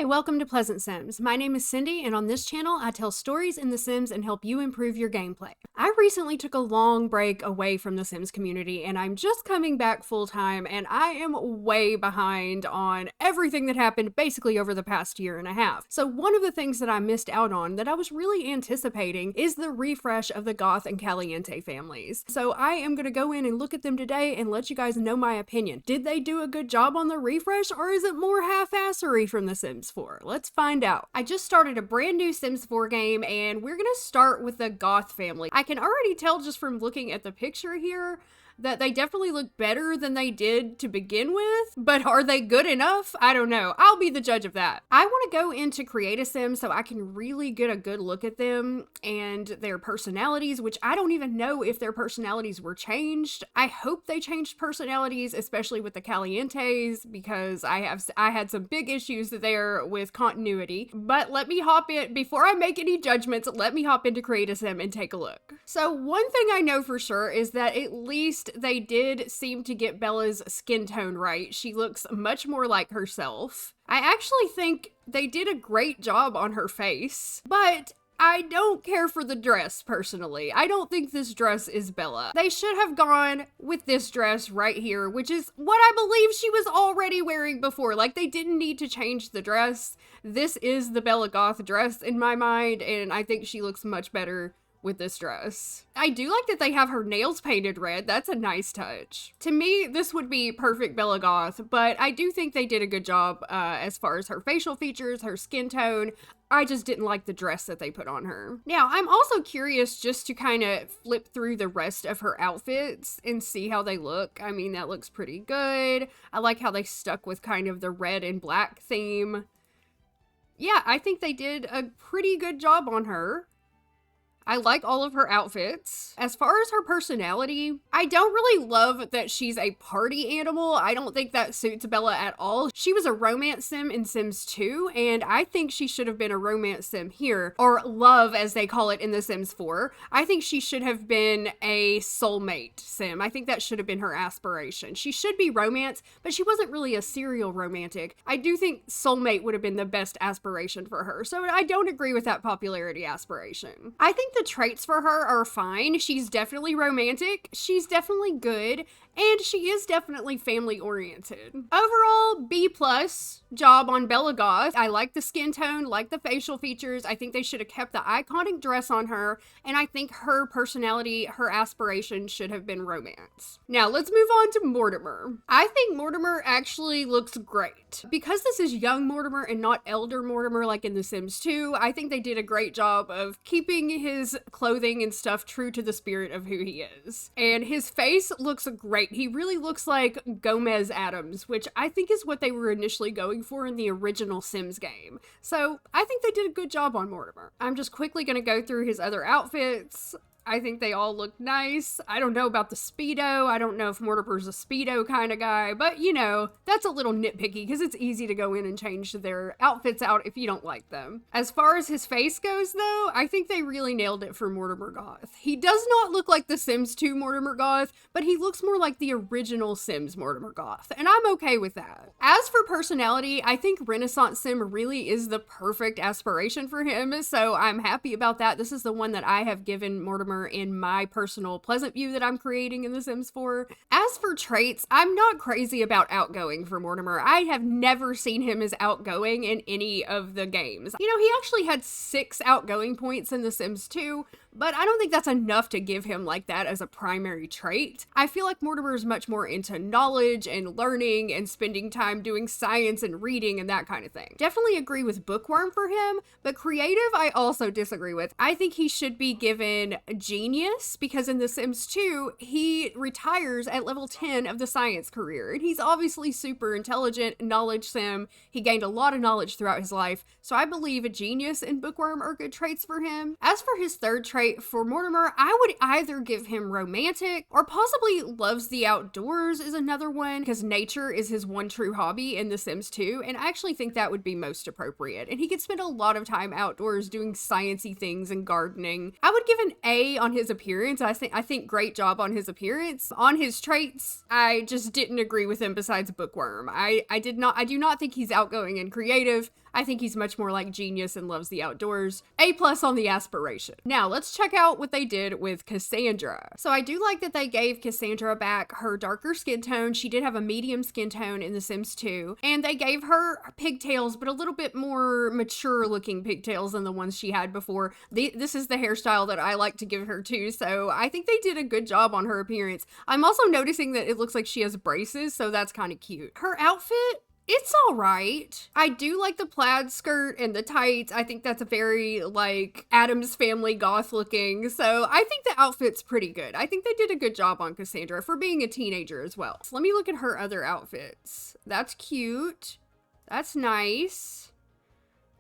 Hi, welcome to Pleasant Sims. My name is Cindy, and on this channel, I tell stories in The Sims and help you improve your gameplay. I recently took a long break away from the Sims community, and I'm just coming back full-time, and I am way behind on everything that happened basically over the past year and a half. So one of the things that I missed out on that I was really anticipating is the refresh of the Goth and Caliente families. So I am going to go in and look at them today and let you guys know my opinion. Did they do a good job on the refresh, or is it more half-assery from the Sims 4? Let's find out. I just started a brand new Sims 4 game, and we're gonna start with the Goth family. I can already tell just from looking at the picture here that they definitely look better than they did to begin with, but are they good enough? I don't know. I'll be the judge of that. I want to go into Create a Sim so I can really get a good look at them and their personalities, which I don't even know if their personalities were changed. I hope they changed personalities, especially with the Calientes, because I had some big issues there with continuity. But let me hop in, before I make any judgments, let me hop into Create a Sim and take a look. So one thing I know for sure is that at least they did seem to get Bella's skin tone right. She looks much more like herself. I actually think they did a great job on her face, but I don't care for the dress, personally. I don't think this dress is Bella. They should have gone with this dress right here, which is what I believe she was already wearing before. Like, they didn't need to change the dress. This is the Bella Goth dress in my mind, and I think she looks much better with this dress. I do like that they have her nails painted red. That's a nice touch. To me, this would be perfect Bella Goth, but I do think they did a good job as far as her facial features, her skin tone. I just didn't like the dress that they put on her. Now, I'm also curious just to kind of flip through the rest of her outfits and see how they look. I mean, that looks pretty good. I like how they stuck with kind of the red and black theme. Yeah, I think they did a pretty good job on her. I like all of her outfits. As far as her personality, I don't really love that she's a party animal. I don't think that suits Bella at all. She was a romance sim in Sims 2, and I think she should have been a romance sim here, or love as they call it in The Sims 4. I think she should have been a soulmate sim. I think that should have been her aspiration. She should be romance, but she wasn't really a serial romantic. I do think soulmate would have been the best aspiration for her, so I don't agree with that popularity aspiration. I think the traits for her are fine. She's definitely romantic, she's definitely good, and she is definitely family oriented. Overall, B+ job on Bella Goth. I like the skin tone, like the facial features. I think they should have kept the iconic dress on her, and I think her personality, her aspiration should have been romance. Now let's move on to Mortimer. I think Mortimer actually looks great. Because this is young Mortimer and not elder Mortimer like in The Sims 2, I think they did a great job of keeping his clothing and stuff true to the spirit of who he is. And his face looks great. He really looks like Gomez Adams, which I think is what they were initially going for in the original Sims game. So I think they did a good job on Mortimer. I'm just quickly going to go through his other outfits. I think they all look nice. I don't know about the Speedo. I don't know if Mortimer's a Speedo kind of guy, but you know, that's a little nitpicky because it's easy to go in and change their outfits out if you don't like them. As far as his face goes though, I think they really nailed it for Mortimer Goth. He does not look like the Sims 2 Mortimer Goth, but he looks more like the original Sims Mortimer Goth, and I'm okay with that. As for personality, I think Renaissance Sim really is the perfect aspiration for him, so I'm happy about that. This is the one that I have given Mortimer in my personal Pleasant View that I'm creating in The Sims 4. As for traits, I'm not crazy about outgoing for Mortimer. I have never seen him as outgoing in any of the games. You know, he actually had 6 outgoing points in The Sims 2, but I don't think that's enough to give him like that as a primary trait. I feel like Mortimer is much more into knowledge and learning and spending time doing science and reading and that kind of thing. Definitely agree with bookworm for him, but creative I also disagree with. I think he should be given genius because in The Sims 2, he retires at level 10 of the science career, and he's obviously super intelligent, knowledge sim. He gained a lot of knowledge throughout his life, so I believe a genius and bookworm are good traits for him. As for his third trait, for Mortimer, I would either give him romantic or possibly loves the outdoors is another one, because nature is his one true hobby in The Sims 2, and I actually think that would be most appropriate. And he could spend a lot of time outdoors doing sciencey things and gardening. I would give an A on his appearance. I think great job on his appearance. On his traits, I just didn't agree with him besides bookworm. I do not think he's outgoing and creative. I think he's much more like genius and loves the outdoors. A+ on the aspiration. Now, let's check out what they did with Cassandra. So I do like that they gave Cassandra back her darker skin tone. She did have a medium skin tone in The Sims 2, and they gave her pigtails, but a little bit more mature looking pigtails than the ones she had before. This is the hairstyle that I like to give her too, so I think they did a good job on her appearance. I'm also noticing that it looks like she has braces, so that's kind of cute. Her outfit, it's all right. I do like the plaid skirt and the tights. I think that's a very, like, Addams Family goth looking. So I think the outfit's pretty good. I think they did a good job on Cassandra for being a teenager as well. So let me look at her other outfits. That's cute. That's nice.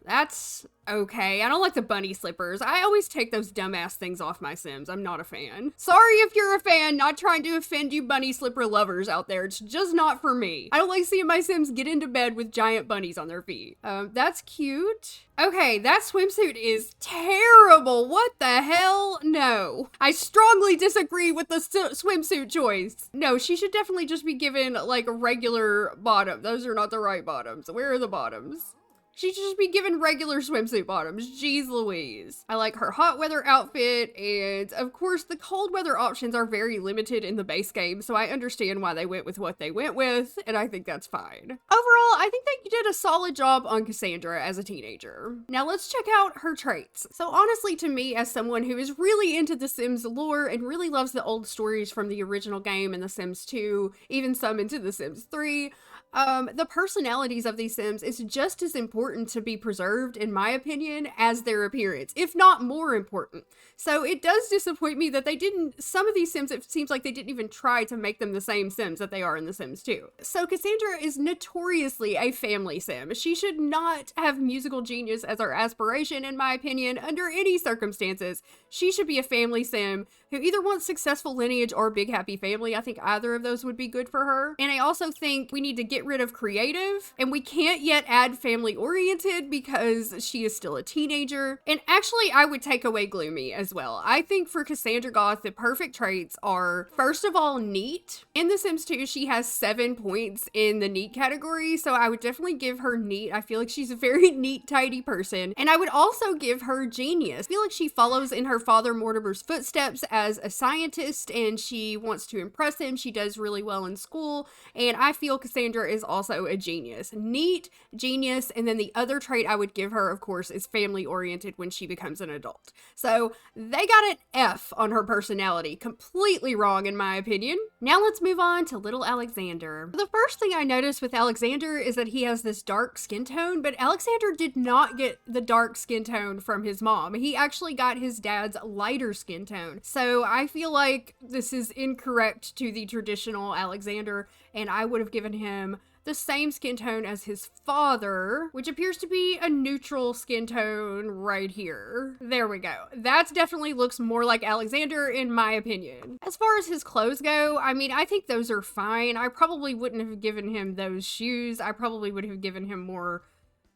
That's okay. I don't like the bunny slippers. I always take those dumbass things off my Sims. I'm not a fan. Sorry if you're a fan, not trying to offend you bunny slipper lovers out there. It's just not for me. I don't like seeing my Sims get into bed with giant bunnies on their feet. That's cute. Okay, that swimsuit is terrible. What the hell? No. I strongly disagree with the swimsuit choice. No, she should definitely just be given like a regular bottom. Those are not the right bottoms. Where are the bottoms? She should just be given regular swimsuit bottoms. Jeez Louise. I like her hot weather outfit, and of course the cold weather options are very limited in the base game, so I understand why they went with what they went with, and I think that's fine. Overall, I think they did a solid job on Cassandra as a teenager. Now let's check out her traits. So honestly, to me, as someone who is really into The Sims lore and really loves the old stories from the original game and The Sims 2, even some into The Sims 3, the personalities of these Sims is just as important to be preserved, in my opinion, as their appearance, if not more important. So it does disappoint me that they didn't, some of these Sims, it seems like they didn't even try to make them the same Sims that they are in The Sims 2. So Cassandra is notoriously a family Sim. She should not have musical genius as her aspiration, in my opinion, under any circumstances. She should be a family Sim who either wants successful lineage or big happy family. I think either of those would be good for her. And I also think we need to get rid of creative, and we can't yet add family oriented because she is still a teenager. And actually, I would take away gloomy as well. I think for Cassandra Goth, the perfect traits are, first of all, neat. In The Sims 2, she has 7 points in the neat category, so I would definitely give her neat. I feel like she's a very neat, tidy person. And I would also give her genius. I feel like she follows in her father Mortimer's footsteps as a scientist, and she wants to impress him. She does really well in school, and I feel Cassandra is also a genius. Neat, genius, and then the other trait I would give her, of course, is family oriented when she becomes an adult. So they got an F on her personality. Completely wrong in my opinion. Now let's move on to little Alexander. The first thing I noticed with Alexander is that he has this dark skin tone, but Alexander did not get the dark skin tone from his mom. He actually got his dad's lighter skin tone. So I feel like this is incorrect to the traditional Alexander, and I would have given him the same skin tone as his father, which appears to be a neutral skin tone right here. There we go. That definitely looks more like Alexander in my opinion. As far as his clothes go, I mean, I think those are fine. I probably wouldn't have given him those shoes. I probably would have given him more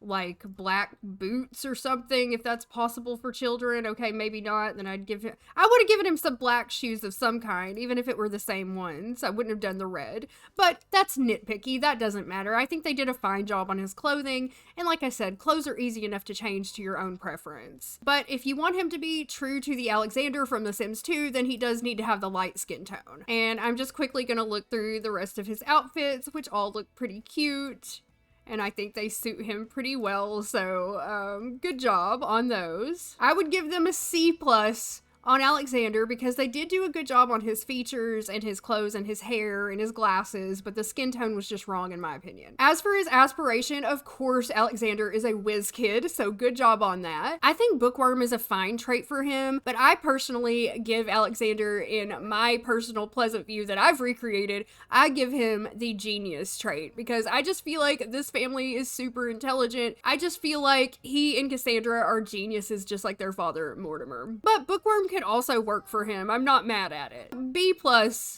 like black boots or something, if that's possible for children. Okay, maybe not. Then I would have given him some black shoes of some kind, even if it were the same ones. I wouldn't have done the red, but that's nitpicky. That doesn't matter. I think they did a fine job on his clothing. And like I said, clothes are easy enough to change to your own preference. But if you want him to be true to the Alexander from The Sims 2, then he does need to have the light skin tone. And I'm just quickly going to look through the rest of his outfits, which all look pretty cute. And I think they suit him pretty well, so good job on those. I would give them a C+ on Alexander because they did do a good job on his features and his clothes and his hair and his glasses, but the skin tone was just wrong in my opinion. As for his aspiration, of course, Alexander is a whiz kid, so good job on that. I think bookworm is a fine trait for him, but I personally give Alexander, in my personal pleasant view that I've recreated, I give him the genius trait because I just feel like this family is super intelligent. I just feel like he and Cassandra are geniuses just like their father Mortimer. But bookworm could also work for him. I'm not mad at it. B+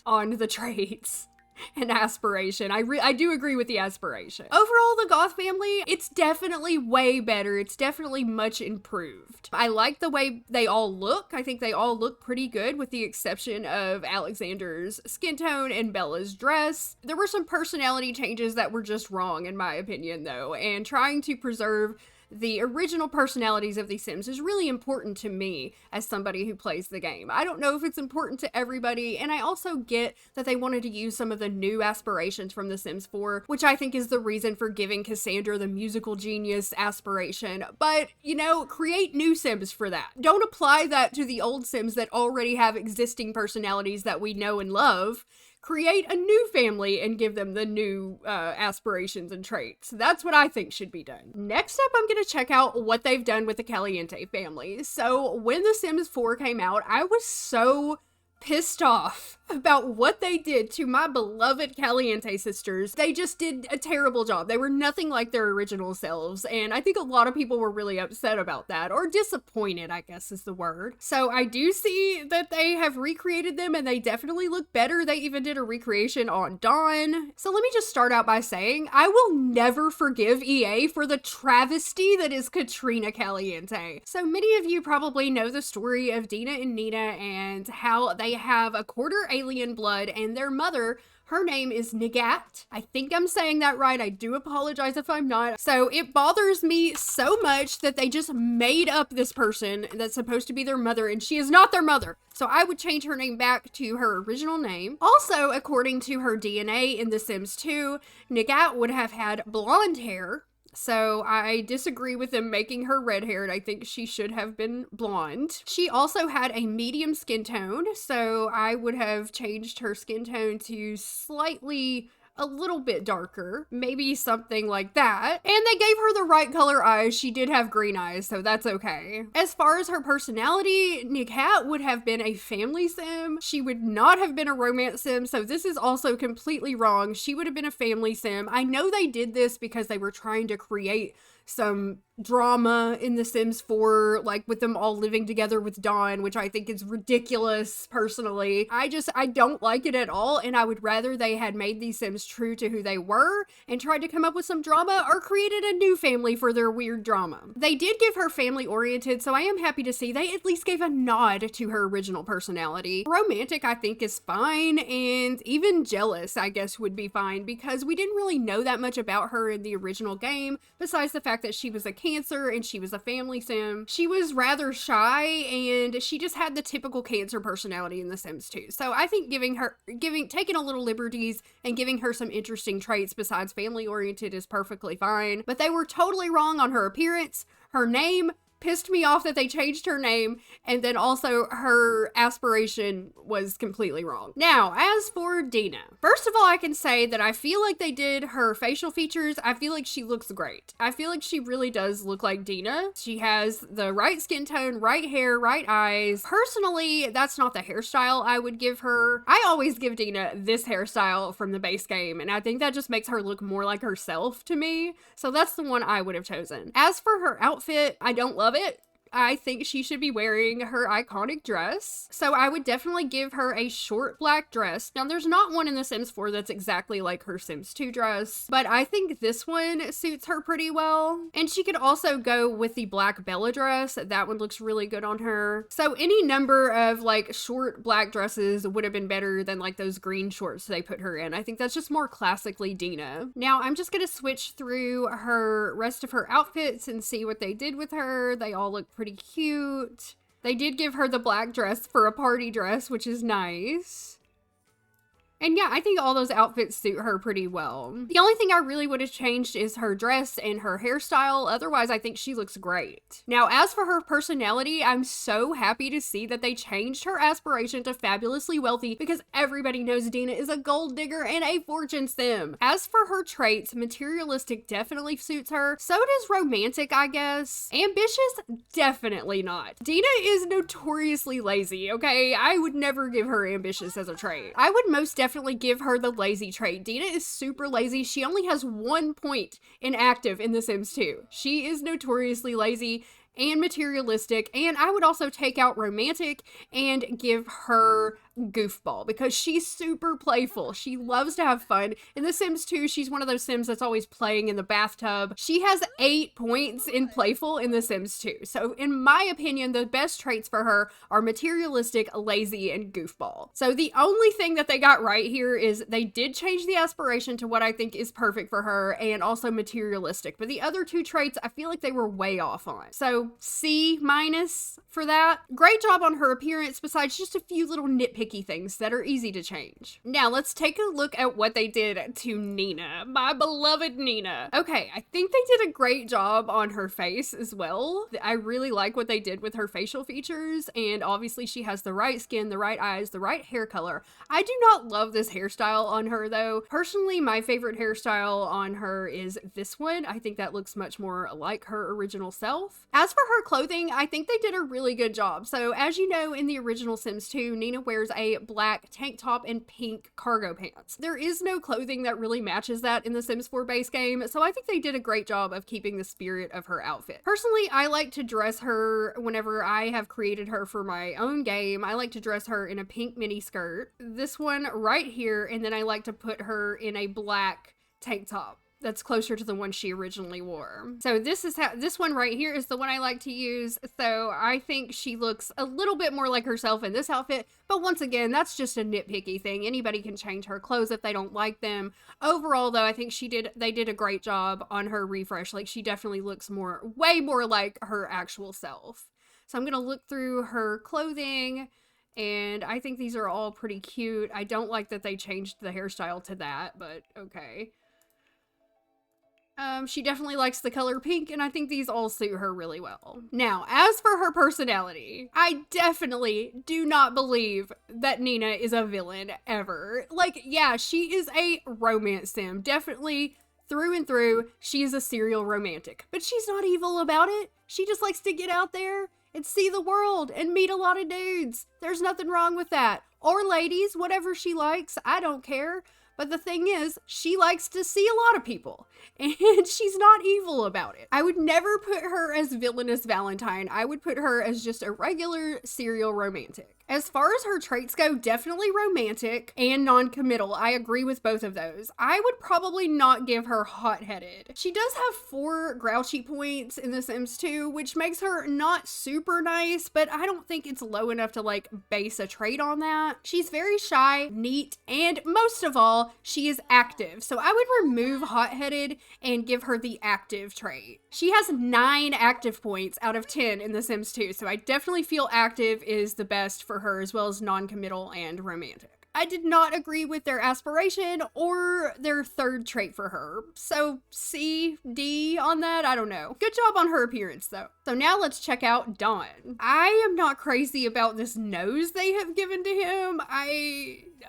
on the traits. an aspiration. I do agree with the aspiration. Overall, the Goth family, it's definitely way better. It's definitely much improved. I like the way they all look. I think they all look pretty good with the exception of Alexander's skin tone and Bella's dress. There were some personality changes that were just wrong in my opinion though, and trying to preserve the original personalities of these Sims is really important to me as somebody who plays the game. I don't know if it's important to everybody, and I also get that they wanted to use some of the new aspirations from The Sims 4, which I think is the reason for giving Cassandra the musical genius aspiration. But, you know, create new Sims for that. Don't apply that to the old Sims that already have existing personalities that we know and love. Create a new family and give them the new aspirations and traits. That's what I think should be done. Next up, I'm going to check out what they've done with the Caliente family. So when The Sims 4 came out, I was so pissed off about what they did to my beloved Caliente sisters. They just did a terrible job. They were nothing like their original selves, and I think a lot of people were really upset about that, or disappointed, I guess is the word. So I do see that they have recreated them, and they definitely look better. They even did a recreation on Dawn. So let me just start out by saying, I will never forgive EA for the travesty that is Katrina Caliente. So many of you probably know the story of Dena and Nina and how they have a quarter alien blood, and their mother, her name is Nagat. I think I'm saying that right. I do apologize if I'm not. So it bothers me so much that they just made up this person that's supposed to be their mother, and she is not their mother. So I would change her name back to her original name. Also, according to her DNA in The Sims 2, Nagat would have had blonde hair. So I disagree with them making her red-haired. I think she should have been blonde. She also had a medium skin tone, so I would have changed her skin tone to slightly a little bit darker, maybe something like that. And they gave her the right color eyes. She did have green eyes, so that's okay. As far as her personality, Nagat would have been a family sim. She would not have been a romance sim, so this is also completely wrong. She would have been a family sim. I know they did this because they were trying to create some drama in The Sims 4, like with them all living together with Dawn, which I think is ridiculous personally. I don't like it at all, and I would rather they had made these Sims true to who they were and tried to come up with some drama or created a new family for their weird drama. They did give her family oriented, so I am happy to see they at least gave a nod to her original personality. Romantic, I think, is fine, and even jealous, I guess, would be fine because we didn't really know that much about her in the original game, besides the fact that she was a Cancer and she was a family sim. She was rather shy and she just had the typical Cancer personality in The Sims 2. So I think taking a little liberties and giving her some interesting traits besides family oriented is perfectly fine. But they were totally wrong on her appearance, her name. Pissed me off that they changed her name, and then also her aspiration was completely wrong. Now, as for Dena, first of all, I can say that I feel like they did her facial features. I feel like she looks great. I feel like she really does look like Dena. She has the right skin tone, right hair, right eyes. Personally, that's not the hairstyle I would give her. I always give Dena this hairstyle from the base game, and I think that just makes her look more like herself to me. So that's the one I would have chosen. As for her outfit, I don't love it. I think she should be wearing her iconic dress. So I would definitely give her a short black dress. Now there's not one in The Sims 4 that's exactly like her Sims 2 dress, but I think this one suits her pretty well. And she could also go with the black Bella dress. That one looks really good on her. So any number of like short black dresses would have been better than like those green shorts they put her in. I think that's just more classically Dena. Now I'm just gonna switch through her rest of her outfits and see what they did with her. They all look pretty cute. They did give her the black dress for a party dress, which is nice. And yeah, I think all those outfits suit her pretty well. The only thing I really would have changed is her dress and her hairstyle. Otherwise, I think she looks great. Now, as for her personality, I'm so happy to see that they changed her aspiration to fabulously wealthy because everybody knows Dena is a gold digger and a fortune sim. As for her traits, materialistic definitely suits her. So does romantic, I guess. Ambitious, definitely not. Dena is notoriously lazy, okay? I would never give her ambitious as a trait. I would most definitely give her the lazy trait. Dena is super lazy. She only has 1 point in active in The Sims 2. She is notoriously lazy, and materialistic, and I would also take out romantic and give her goofball because she's super playful. She loves to have fun. In The Sims 2, she's one of those Sims that's always playing in the bathtub. She has 8 points in playful in The Sims 2. So in my opinion, the best traits for her are materialistic, lazy, and goofball. So the only thing that they got right here is they did change the aspiration to what I think is perfect for her, and also materialistic. But the other 2 traits, I feel like they were way off on. So C- for that. Great job on her appearance, besides just a few little nitpicky things that are easy to change. Now let's take a look at what they did to Dena, my beloved Dena. Okay, I think they did a great job on her face as well. I really like what they did with her facial features, and obviously she has the right skin, the right eyes, the right hair color. I do not love this hairstyle on her though. Personally, my favorite hairstyle on her is this one. I think that looks much more like her original self. As for her clothing, I think they did a really good job. So as you know, in the original Sims 2, Dena wears a black tank top and pink cargo pants. There is no clothing that really matches that in the Sims 4 base game, so I think they did a great job of keeping the spirit of her outfit. Personally, I like to dress her whenever I have created her for my own game. I like to dress her in a pink mini skirt, this one right here, and then I like to put her in a black tank top that's closer to the one she originally wore. So this one right here is the one I like to use. So I think she looks a little bit more like herself in this outfit, but once again, that's just a nitpicky thing. Anybody can change her clothes if they don't like them. Overall though, I think they did a great job on her refresh. Like, she definitely looks way more like her actual self. So I'm gonna look through her clothing, and I think these are all pretty cute. I don't like that they changed the hairstyle to that, but okay. She definitely likes the color pink, and I think these all suit her really well. Now, as for her personality, I definitely do not believe that Dena is a villain ever. Like, yeah, she is a romance sim. Definitely, through and through, she is a serial romantic. But she's not evil about it. She just likes to get out there and see the world and meet a lot of dudes. There's nothing wrong with that. Or ladies, whatever she likes, I don't care. But the thing is, she likes to see a lot of people, and she's not evil about it. I would never put her as villainous Valentine. I would put her as just a regular serial romantic. As far as her traits go, definitely romantic and non-committal. I agree with both of those. I would probably not give her hot-headed. She does have 4 grouchy points in The Sims 2, which makes her not super nice, but I don't think it's low enough to like base a trait on that. She's very shy, neat, and most of all, she is active. So I would remove hot-headed and give her the active trait. She has 9 active points out of 10 in The Sims 2, so I definitely feel active is the best for her, as well as non-committal and romantic. I did not agree with their aspiration or their third trait for her. So C, D on that, I don't know. Good job on her appearance though. So now let's check out Don. I am not crazy about this nose they have given to him.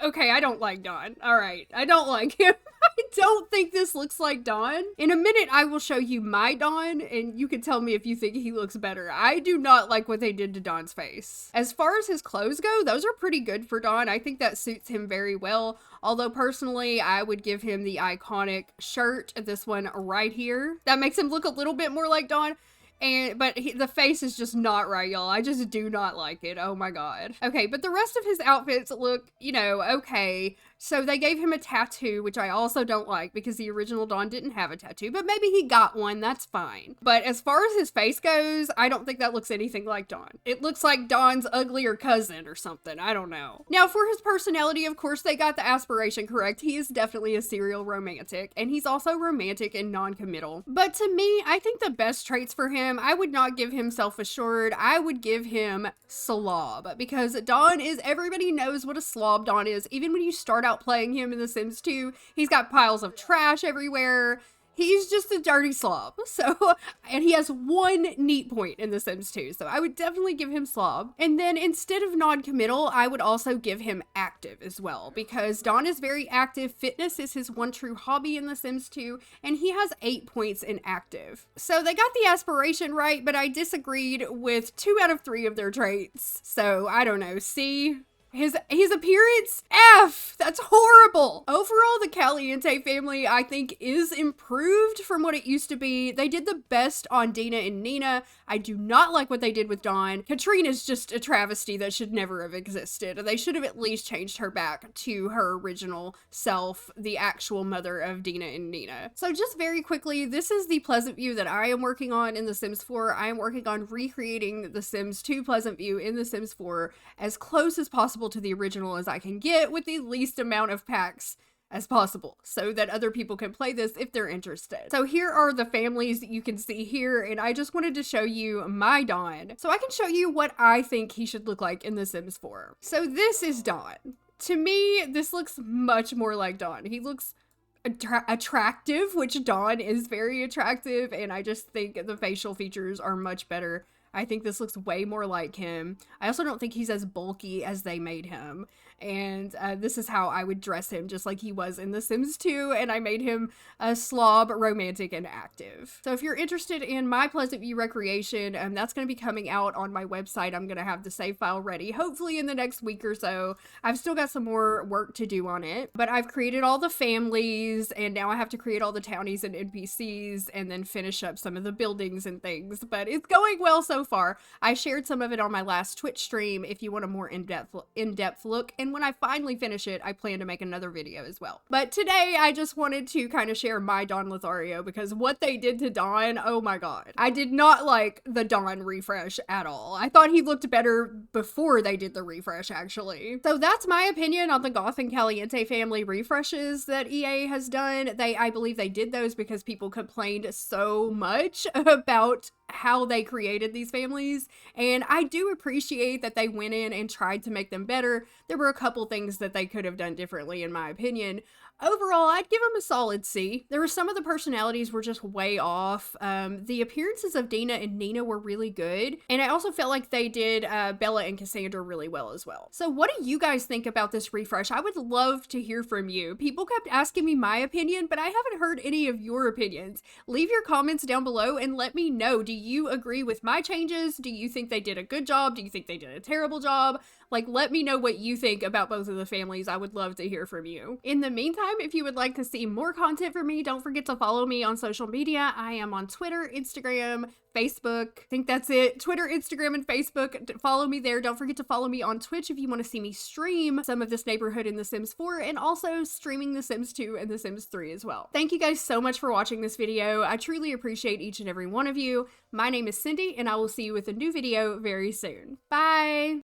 Okay, I don't like Don. All right, I don't like him. I don't think this looks like Don. In a minute, I will show you my Don, and you can tell me if you think he looks better. I do not like what they did to Don's face. As far as his clothes go, those are pretty good for Don. I think that suits him very well. Although personally, I would give him the iconic shirt, this one right here. That makes him look a little bit more like Don. But the face is just not right, y'all. I just do not like it. Oh my god. Okay, but the rest of his outfits look, okay. So they gave him a tattoo, which I also don't like because the original Don didn't have a tattoo, but maybe he got one, that's fine. But as far as his face goes, I don't think that looks anything like Don. It looks like Don's uglier cousin or something, I don't know. Now for his personality, of course they got the aspiration correct. He is definitely a serial romantic, and he's also romantic and non-committal. But to me, I think the best traits for him, I would not give him self-assured, I would give him slob, because Don is, everybody knows what a slob Don is. Even when you start out playing him in The Sims 2, he's got piles of trash everywhere. He's just a dirty slob. So, and he has 1 neat point in The Sims 2. So I would definitely give him slob. And then instead of non-committal, I would also give him active as well, because Don is very active. Fitness is his one true hobby in The Sims 2, and he has 8 points in active. So they got the aspiration right, but I disagreed with 2 out of 3 of their traits. So I don't know. See? His appearance, F. That's horrible. Overall, the Caliente family, I think, is improved from what it used to be. They did the best on Dena and Nina. I do not like what they did with Dawn. Katrine is just a travesty that should never have existed. They should have at least changed her back to her original self, the actual mother of Dena and Nina. So just very quickly, this is the Pleasant View that I am working on in The Sims 4. I am working on recreating The Sims 2 Pleasant View in The Sims 4 as close as possible to the original as I can get with the least amount of packs as possible so that other people can play this if they're interested. So here are the families that you can see here, and I just wanted to show you my Dawn so I can show you what I think he should look like in The Sims 4. So this is Dawn. To me, this looks much more like Dawn. He looks attractive, which Dawn is very attractive, and I just think the facial features are much better. I think this looks way more like him. I also don't think he's as bulky as they made him. And this is how I would dress him, just like he was in The Sims 2, and I made him a slob, romantic, and active. So if you're interested in my Pleasant View recreation, that's going to be coming out on my website. I'm going to have the save file ready, hopefully in the next week or so. I've still got some more work to do on it, but I've created all the families, and now I have to create all the townies and NPCs, and then finish up some of the buildings and things, but it's going well so far. I shared some of it on my last Twitch stream if you want a more in-depth look, and when I finally finish it, I plan to make another video as well. But today, I just wanted to kind of share my Dawn Lothario because what they did to Dawn, oh my god. I did not like the Dawn refresh at all. I thought he looked better before they did the refresh, actually. So that's my opinion on the Goth and Caliente family refreshes that EA has done. I believe they did those because people complained so much about how they created these families, and I do appreciate that they went in and tried to make them better. There were a couple things that they could have done differently in my opinion. Overall, I'd give them a solid C. There were some of the personalities were just way off. The appearances of Dena and Nina were really good, and I also felt like they did Bella and Cassandra really well as well. So what do you guys think about this refresh? I would love to hear from you. People kept asking me my opinion, but I haven't heard any of your opinions. Leave your comments down below and let me know. Do you agree with my changes? Do you think they did a good job? Do you think they did a terrible job? Like, let me know what you think about both of the families. I would love to hear from you. In the meantime, if you would like to see more content from me, don't forget to follow me on social media. I am on Twitter, Instagram, Facebook. I think that's it. Twitter, Instagram, and Facebook. Follow me there. Don't forget to follow me on Twitch if you want to see me stream some of this neighborhood in The Sims 4 and also streaming The Sims 2 and The Sims 3 as well. Thank you guys so much for watching this video. I truly appreciate each and every one of you. My name is Cindy, and I will see you with a new video very soon. Bye!